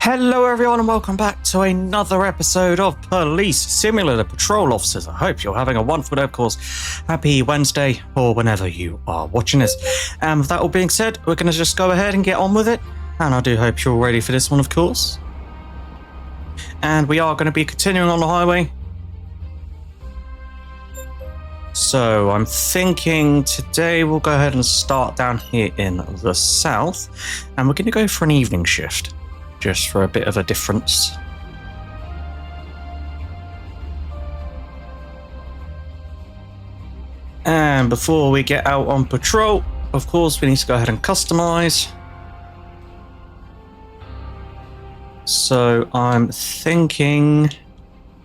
Hello everyone and welcome back to another episode of Police Simulator Patrol Officers. I hope you're having a wonderful day, of course. Happy Wednesday or whenever you are watching this. And with that all being said, we're going to just go ahead and get on with it. And I do hope you're ready for this one, of course. And we are going to be continuing on the highway. So I'm thinking today we'll go ahead and start down here in the south. And we're going to go for an evening shift, just for a bit of a difference. And before we get out on patrol, of course, we need to go ahead and customize. So I'm thinking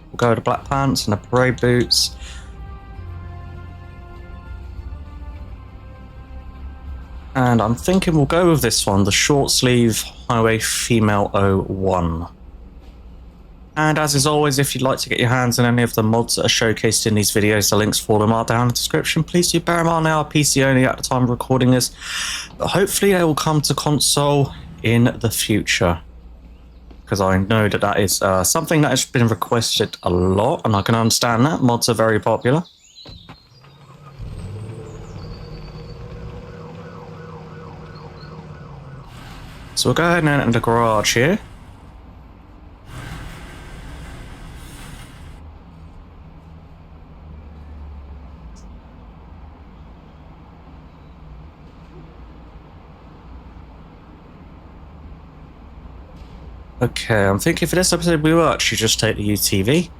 we'll go to black pants and the parade boots. And I'm thinking we'll go with this one, the short sleeve Highway Female 01. And as is always, if you'd like to get your hands on any of the mods that are showcased in these videos, the links for them are down in the description. Please do bear in mind they are PC only at the time of recording this, but hopefully they will come to console in the future, because I know that that is something that has been requested a lot, and I can understand that. Mods are very popular. So we'll go ahead and enter the garage here. Okay, I'm thinking for this episode we will actually just take the UTV.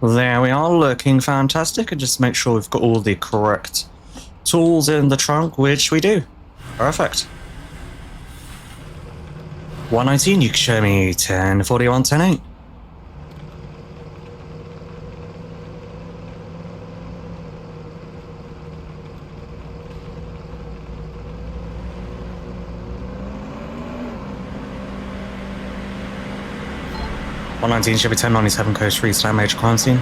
There we are, looking fantastic, and just make sure we've got all the correct tools in the trunk, which we do. Perfect. 119, you can show me 1041, 108. Should be 1097 Coast 3 stand major crime scene.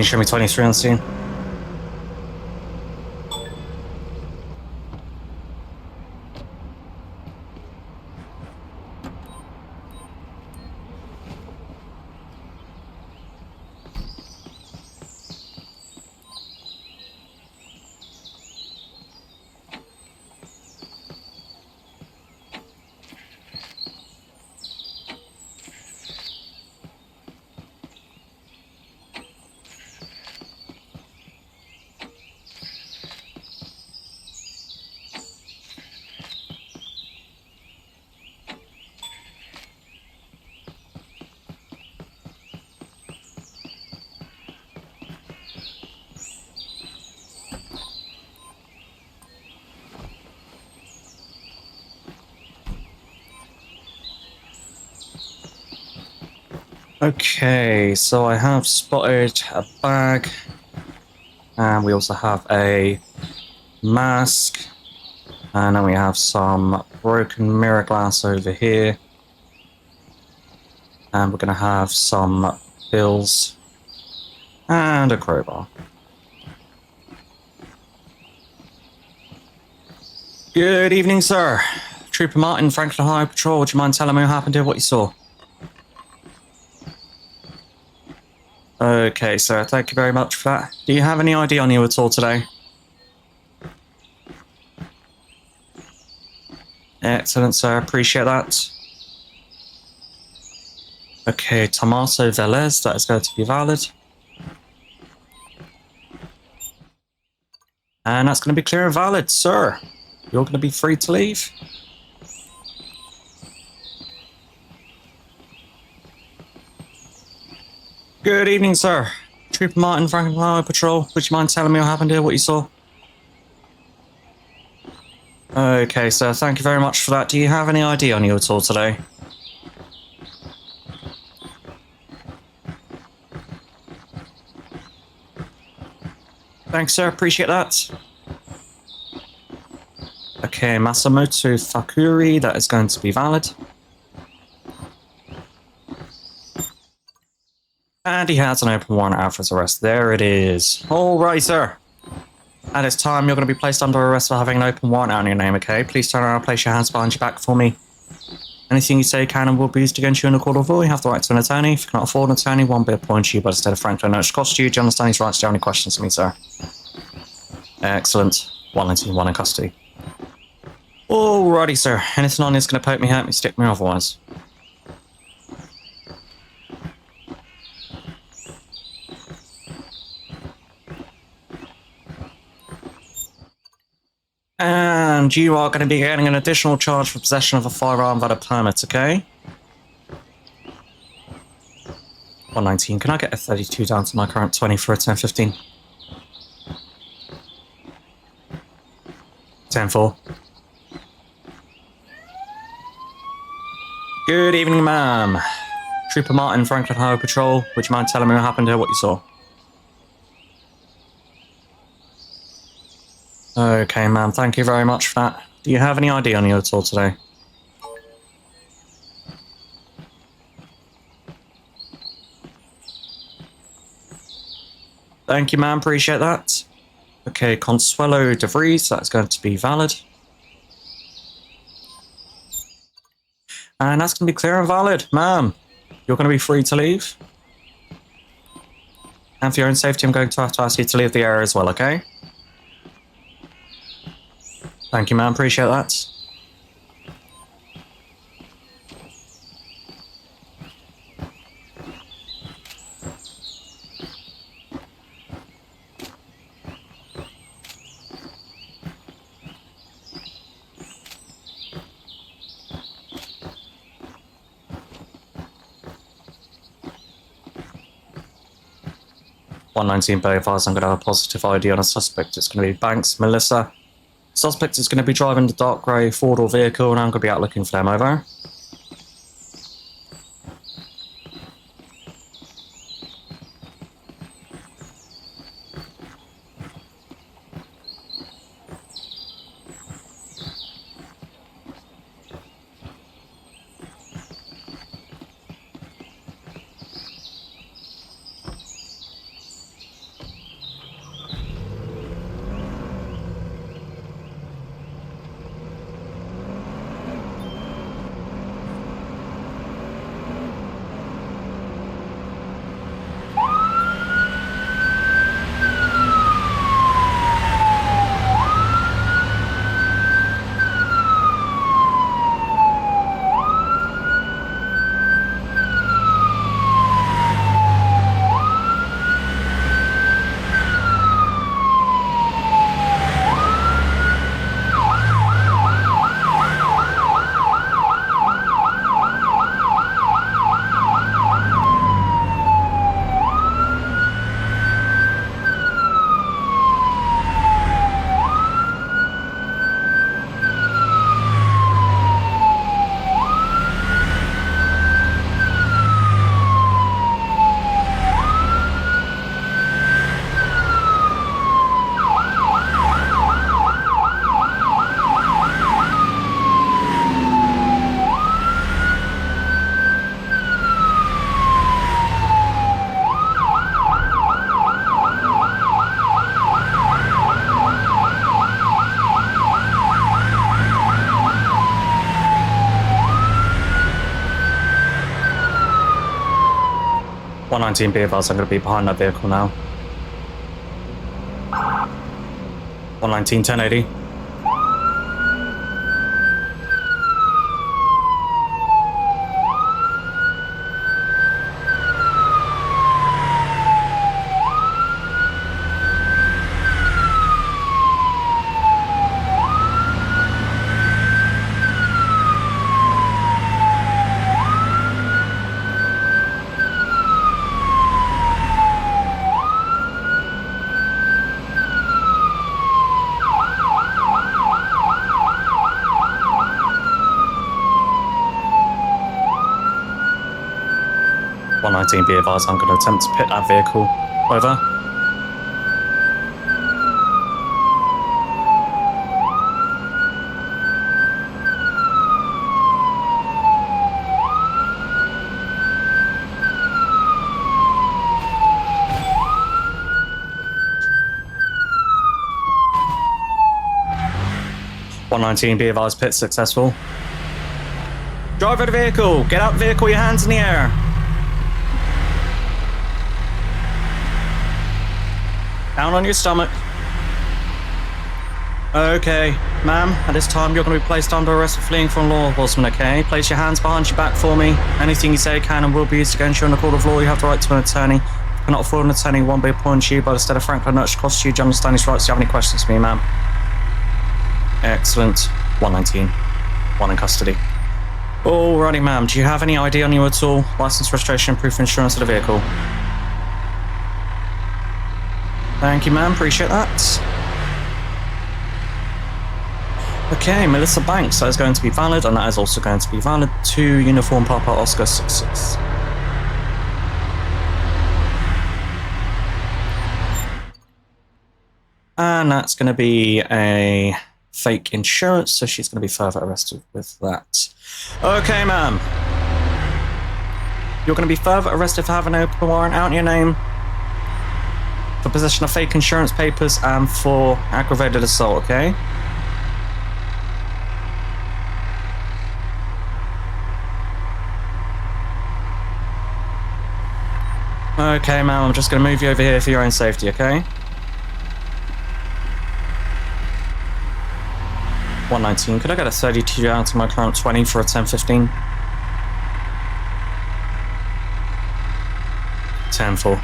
Show me 23 on scene. Okay, so I have spotted a bag, and we also have a mask, And then we have some broken mirror glass over here. And we're going to have some bills and a crowbar. Good evening, sir. Trooper Martin, Franklin High Patrol. Would you mind telling me what happened here, what you saw? Okay, sir. Thank you very much for that. Do you have any ID on you at all today? Excellent, sir. Appreciate that. Okay, Tomaso Velez. That is going to be valid. And that's going to be clear and valid, sir. You're going to be free to leave. Good evening, sir. Trooper Martin, Franklin Highway Patrol. Would you mind telling me what happened here, what you saw? Okay, sir. Thank you very much for that. Do you have any ID on you at all today? Thanks, sir. Appreciate that. Okay, Masamoto Fakuri. That is going to be valid. And he has an open warrant out for his arrest. There it is. All right, sir. At this time, you're going to be placed under arrest for having an open warrant out on your name, okay? Please turn around and place your hands behind your back for me. Anything you say can and will be used against you in a court of law. You have the right to an attorney. If you cannot afford an attorney, one will be appointed to you by the state of Franklin. No, it's cost you. Do you understand these rights? Do you have any questions for me, sir? Excellent. 191 in custody. Alrighty, sir. Anything on this going to poke me, hurt me, stick me otherwise? And you are going to be getting an additional charge for possession of a firearm without a permit, okay? 119. Can I get a 32 down to my current 20 for a 1015? 10-4. Good evening, ma'am. Trooper Martin, Franklin Highway Patrol. Would you mind telling me what happened here, what you saw? Okay, ma'am. Thank you very much for that. Do you have any ID on you at all today? Thank you, ma'am. Appreciate that. Okay, Consuelo De Vries. That's going to be valid. And that's going to be clear and valid. Ma'am, you're going to be free to leave. And for your own safety, I'm going to have to ask you to leave the area as well, okay? Thank you, ma'am. Appreciate that. $119 Belfast. I'm going to have a positive ID on a suspect. It's going to be Banks Melissa. Suspect is going to be driving the dark grey four-door vehicle, and I'm going to be out looking for them, over. 119 be advised, I'm going to be behind that vehicle now. 119, 1080. Be advised, I'm going to attempt to pit that vehicle. Over. Be advised, pit successful. Driver of the vehicle, get out the vehicle, your hands in the air. Down on your stomach. Okay, ma'am, at this time you're going to be placed under arrest for fleeing from law enforcement, okay? Place your hands behind your back for me. Anything you say can and will be used against you in the court of law. You have the right to an attorney. If you cannot afford an attorney, one will be appointed to you by the state of Franklin. That should cost you. Do you understand his rights? Do you have any questions for me, ma'am? Excellent. 119. One in custody. Alrighty, ma'am. Do you have any ID on you at all? License, registration, proof of insurance of the vehicle? Thank you, ma'am. Appreciate that. Okay, Melissa Banks. That is going to be valid, and that is also going to be valid to Uniform Papa Oscar 66. And that's going to be a fake insurance, so she's going to be further arrested with that. Okay, ma'am. You're going to be further arrested for having an open warrant out in your name, for possession of fake insurance papers, and for aggravated assault, okay? Okay, ma'am, I'm just going to move you over here for your own safety, okay? 119, could I get a 32 out of my current 20 for a 1015? 10-4.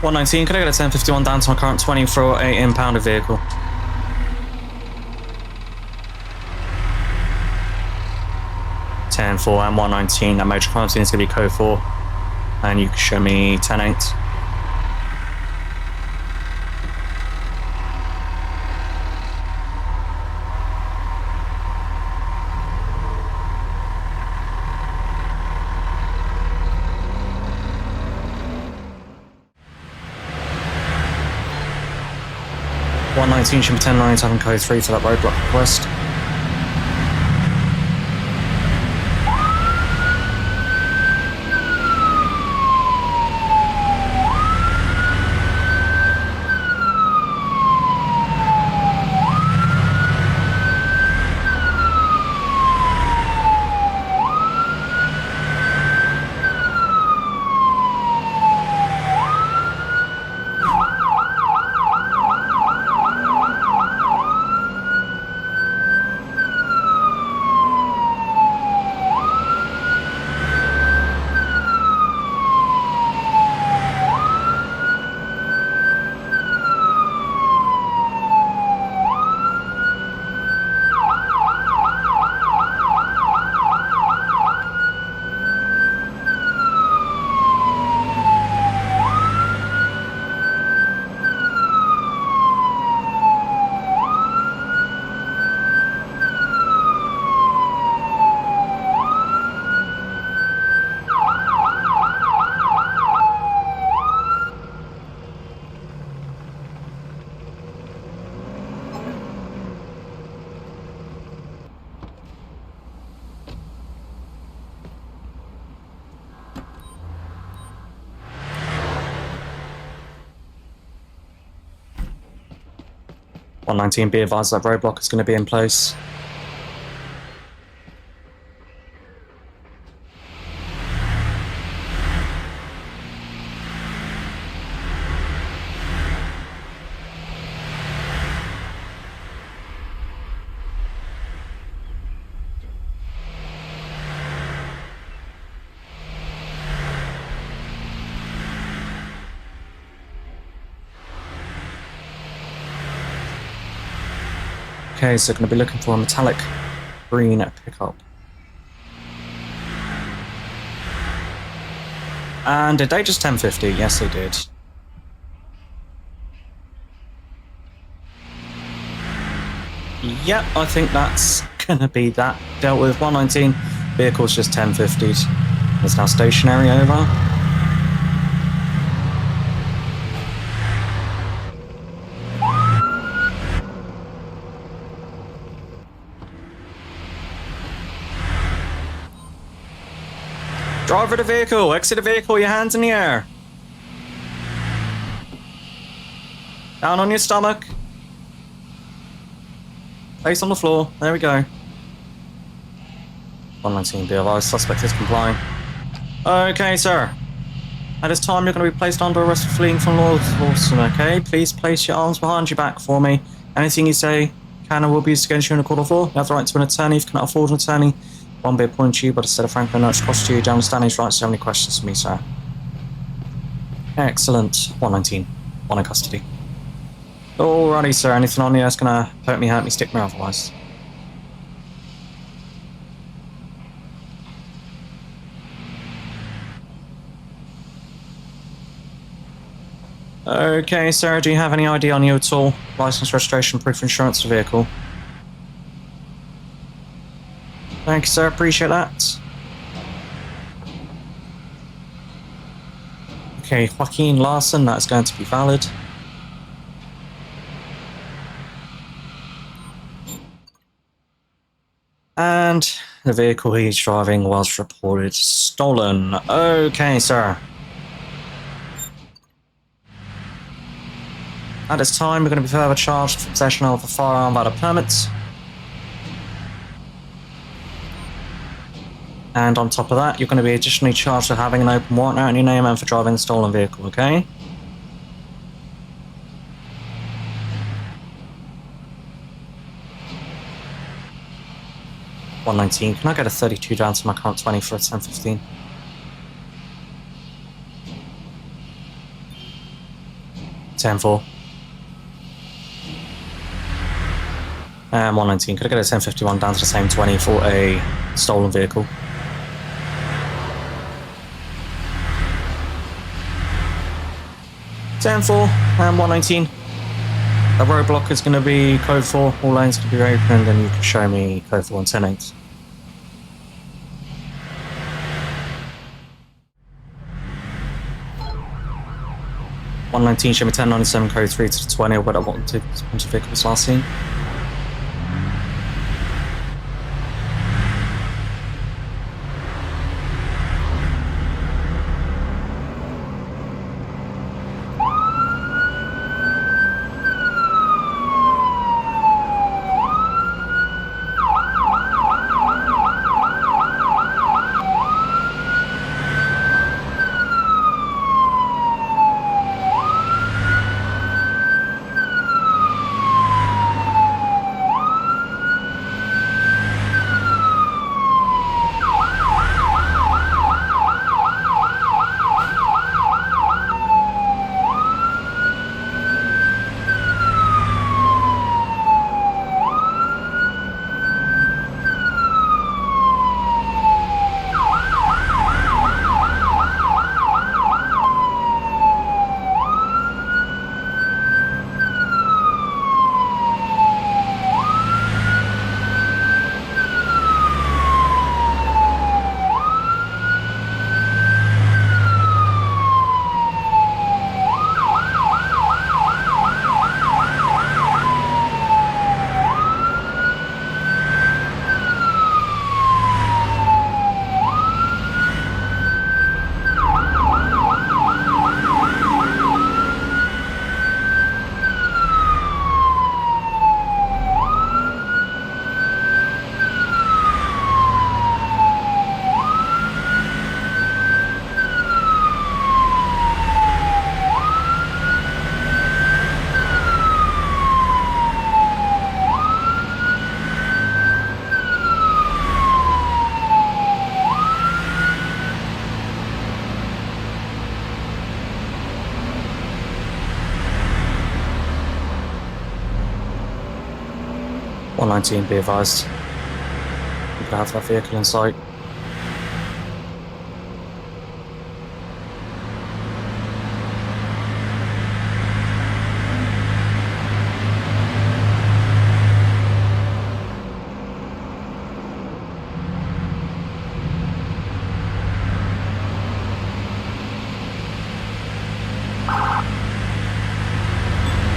$119, could I get a 1051 down to my current 20 for a impounded vehicle? $10-4 and 119. That major crime scene is going to be code 4. And you can show me 10-8. $119 should be 10-9, having code 3 for that roadblock request. 119, be advised that roadblock is going to be in place. Okay, so going to be looking for a metallic green pickup. And did they just 1050? Yes, they did. Yep, I think that's going to be that. Dealt with 119, vehicle's just 1050'd. It's now stationary, over. Driver of the vehicle, exit the vehicle, your hands in the air. Down on your stomach. Face on the floor, there we go. 119 BLI, suspect is complying. Okay, sir. At this time, you're going to be placed under arrest for fleeing from law enforcement, okay? Please place your arms behind your back for me. Anything you say can and will be used against you in a court of law. You have the right to an attorney. If you cannot afford an attorney, one be appointed to you, but instead of Franklin, no, it's cost to you. Do you understand his rights? Do you have any questions for me, sir? Excellent. 119. One in custody. Alrighty, sir. Anything on you that's going to hurt me, stick me otherwise? Okay, sir. Do you have any ID on you at all? License, registration, proof of insurance of the vehicle? Thank you, sir. Appreciate that. Okay, Joaquin Larson, that's going to be valid. And the vehicle he's driving was reported stolen. Okay, sir. At this time, we're going to be further charged for possession of a firearm without a permit. And on top of that, you're going to be additionally charged for having an open warrant out in your name and for driving a stolen vehicle, okay? $119. Can I get a 32 down to my current 20 for a 1015? $10-4. And 119. Could I get a 1051 down to the same 20 for a stolen vehicle? $10-4 and 119. A roadblock is going to be code 4, all lanes can be opened, and you can show me code 4 and 10-8. $119, show me 1097, code 3 to the 20, or what I wanted onto vehicles last seen. 119, be advised. You could have that vehicle in sight.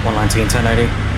$119, 1080.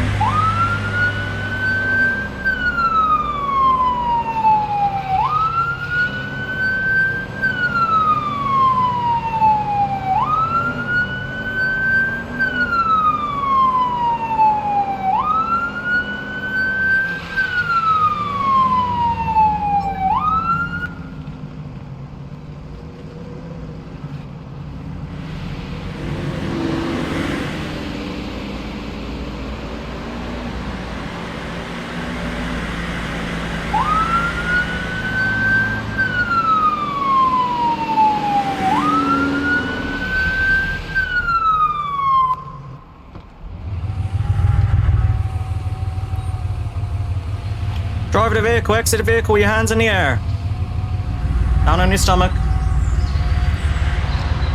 Driver the vehicle, exit the vehicle, your hands in the air. Down on your stomach.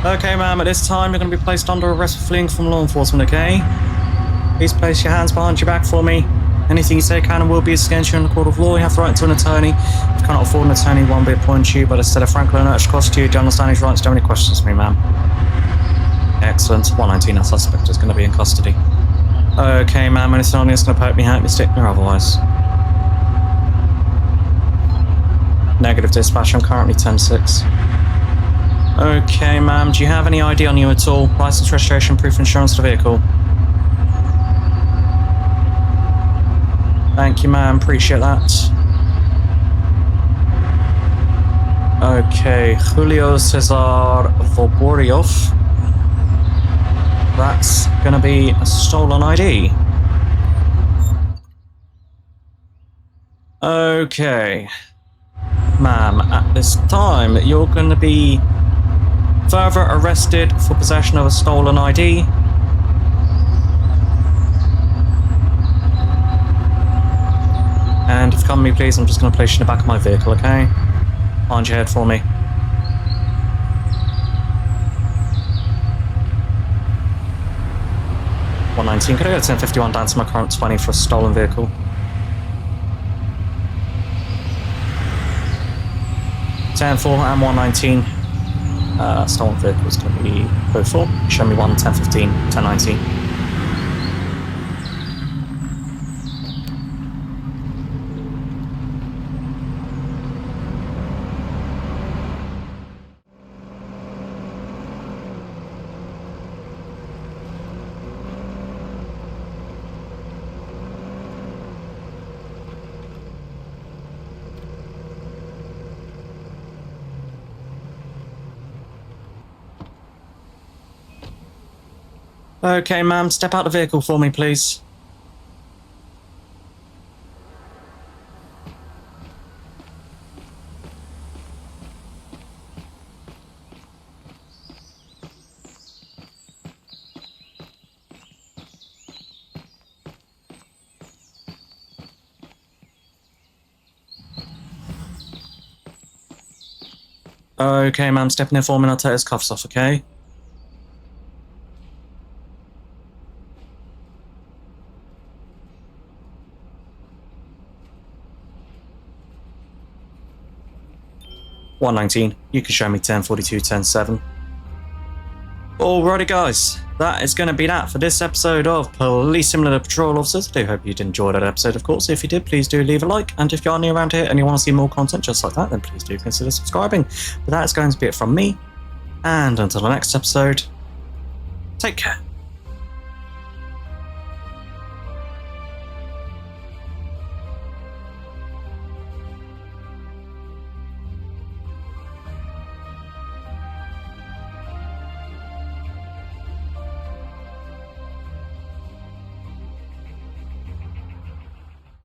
Okay, ma'am, at this time you're going to be placed under arrest for fleeing from law enforcement, okay? Please place your hands behind your back for me. Anything you say can and will be against you in the court of law. You have the right to an attorney. If you cannot afford an attorney, one will be appointed to you, but instead of frankly and urged cost to you, do you understand his rights? Do you have any questions for me, ma'am? Excellent. 119, that suspect is going to be in custody. Okay, ma'am, anything on this going to poke me out, me stick me or otherwise? Negative dispatch, I'm currently 10-6. Okay, ma'am, do you have any ID on you at all? License, registration, proof of insurance of the vehicle? Thank you, ma'am, appreciate that. Okay, Julio Cesar Voboryov. That's gonna be a stolen ID. Okay. Ma'am, at this time, you're going to be further arrested for possession of a stolen ID. And if you come with me, please, I'm just going to place you in the back of my vehicle, okay? Behind your head for me. $119, could I get a 1051 down to my current 20 for a stolen vehicle? 10-4 and 119. Stolen vehicle is going to be code 4. Show me 1, 10-15, 10-19. Okay, ma'am, step out of the vehicle for me, please. Okay, ma'am, step in there for me and I'll take his cuffs off, okay? $119. You can show me 1042, 10-7. Alrighty, guys. That is going to be that for this episode of Police Simulator Patrol Officers. I do hope you did enjoy that episode, of course. If you did, please do leave a like. And if you're new around here and you want to see more content just like that, then please do consider subscribing. But that is going to be it from me. And until the next episode, take care.